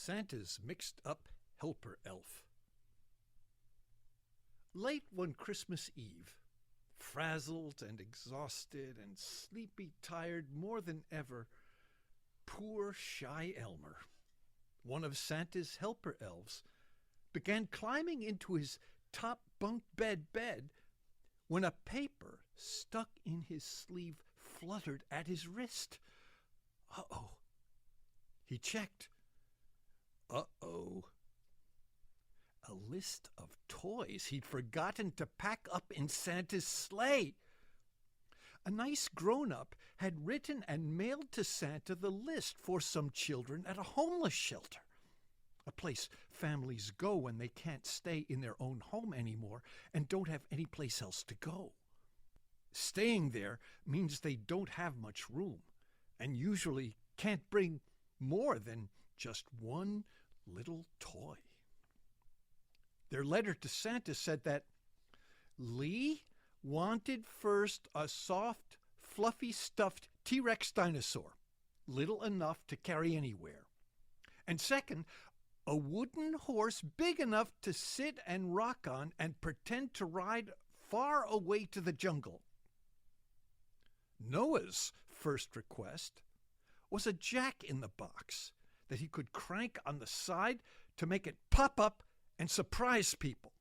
Santa's mixed-up helper elf. Late one Christmas Eve, frazzled and exhausted and sleepy-tired more than ever, poor shy Elmer, one of Santa's helper elves, began climbing into his top bunk bed when a paper stuck in his sleeve fluttered at his wrist. Uh-oh. He checked. Uh-oh. A list of toys he'd forgotten to pack up in Santa's sleigh. A nice grown-up had written and mailed to Santa the list for some children at a homeless shelter, a place families go when they can't stay in their own home anymore and don't have any place else to go. Staying there means they don't have much room and usually can't bring more than just one little toy. Their letter to Santa said that Lee wanted first a soft, fluffy, stuffed T-Rex dinosaur, little enough to carry anywhere. And second, a wooden horse big enough to sit and rock on and pretend to ride far away to the jungle. Noah's first request was a jack-in-the-box that he could crank on the side to make it pop up and surprise people.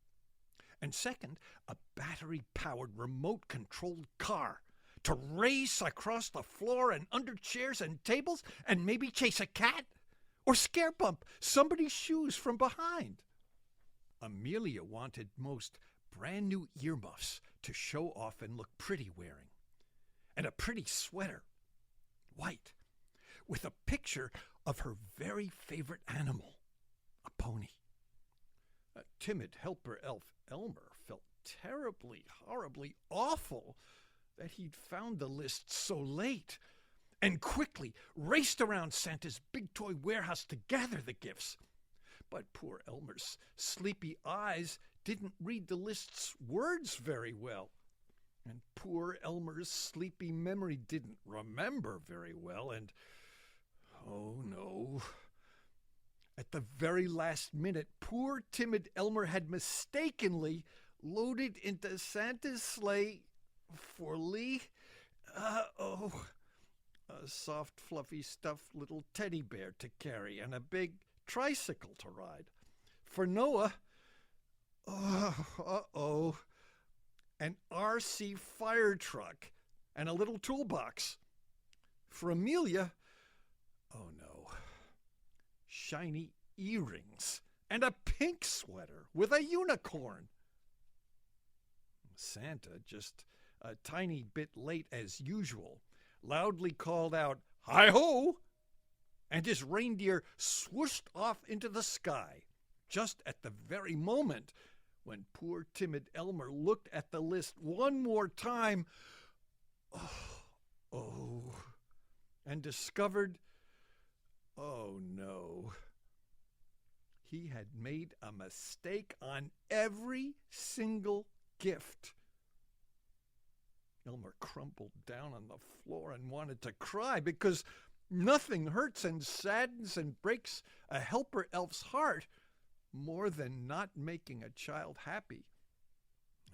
And second, a battery-powered remote-controlled car to race across the floor and under chairs and tables and maybe chase a cat or scare bump somebody's shoes from behind. Amelia wanted most brand-new earmuffs to show off and look pretty wearing, and a pretty sweater, white, with a picture of her very favorite animal, a pony. A timid helper elf Elmer felt terribly, horribly awful that he'd found the list so late and quickly raced around Santa's big toy warehouse to gather the gifts. But poor Elmer's sleepy eyes didn't read the list's words very well, and poor Elmer's sleepy memory didn't remember very well, and oh no. At the very last minute, poor timid Elmer had mistakenly loaded into Santa's sleigh for Lee. A soft, fluffy, stuffed little teddy bear to carry and a big tricycle to ride. For Noah, an RC fire truck and a little toolbox. For Amelia, oh no, shiny earrings and a pink sweater with a unicorn. Santa, just a tiny bit late as usual, loudly called out, "Hi-ho!" and his reindeer swooshed off into the sky, just at the very moment when poor timid Elmer looked at the list one more time, and discovered, oh no, he had made a mistake on every single gift. Elmer crumpled down on the floor and wanted to cry because nothing hurts and saddens and breaks a helper elf's heart more than not making a child happy.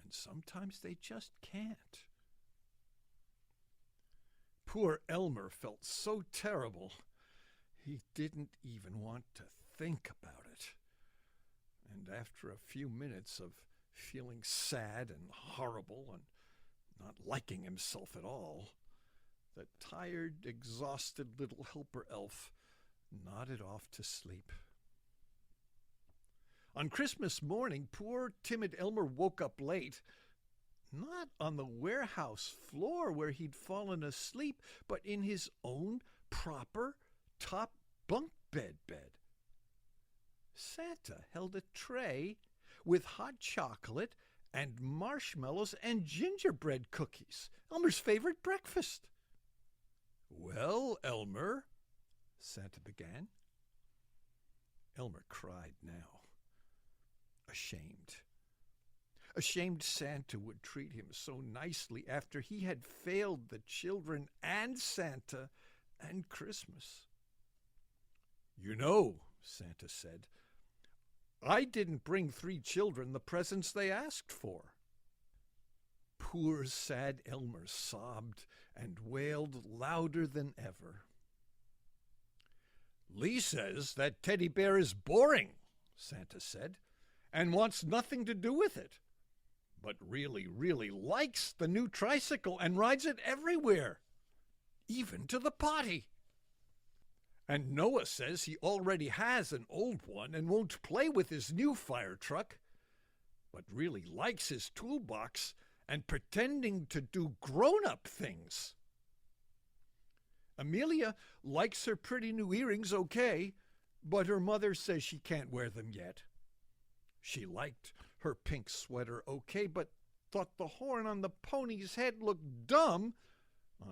And sometimes they just can't. Poor Elmer felt so terrible, he didn't even want to think about it. And after a few minutes of feeling sad and horrible and not liking himself at all, the tired, exhausted little helper elf nodded off to sleep. On Christmas morning, poor timid Elmer woke up late, not on the warehouse floor where he'd fallen asleep, but in his own proper top bunk bed. Santa held a tray with hot chocolate and marshmallows and gingerbread cookies, Elmer's favorite breakfast. "Well, Elmer," Santa began. Elmer cried now, ashamed. Ashamed Santa would treat him so nicely after he had failed the children and Santa and Christmas. "You know," Santa said. "I didn't bring 3 children the presents they asked for." Poor sad Elmer sobbed and wailed louder than ever. "Lee says that teddy bear is boring," Santa said, "and wants nothing to do with it, but really likes the new tricycle and rides it everywhere, even to the potty. And Noah says he already has an old one and won't play with his new fire truck, but really likes his toolbox and pretending to do grown-up things. Amelia likes her pretty new earrings okay, but her mother says she can't wear them yet. She liked her pink sweater okay, but thought the horn on the pony's head looked dumb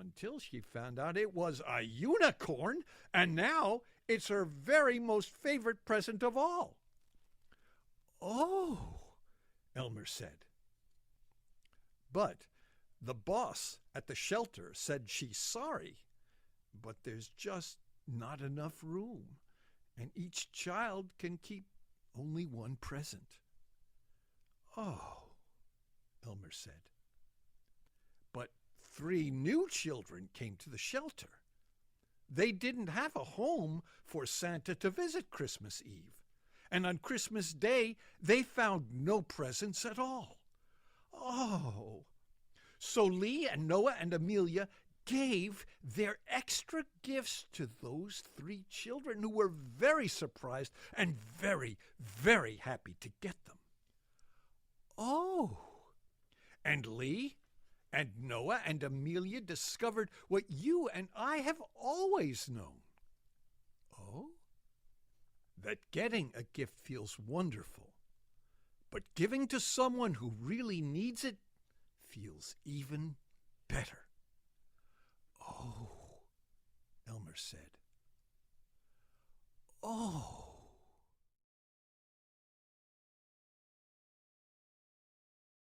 until she found out it was a unicorn, and now it's her very most favorite present of all." "Oh," Elmer said. "But the boss at the shelter said she's sorry, but there's just not enough room, and each child can keep only one present." "Oh," Elmer said. But 3 new children came to the shelter. They didn't have a home for Santa to visit Christmas Eve, and on Christmas Day they found no presents at all. Oh! So Lee and Noah and Amelia gave their extra gifts to those 3 children, who were very surprised and very happy to get them. Oh! And Lee and Noah and Amelia discovered what you and I have always known. Oh? That getting a gift feels wonderful, but giving to someone who really needs it feels even better. "Oh," Elmer said. "Oh."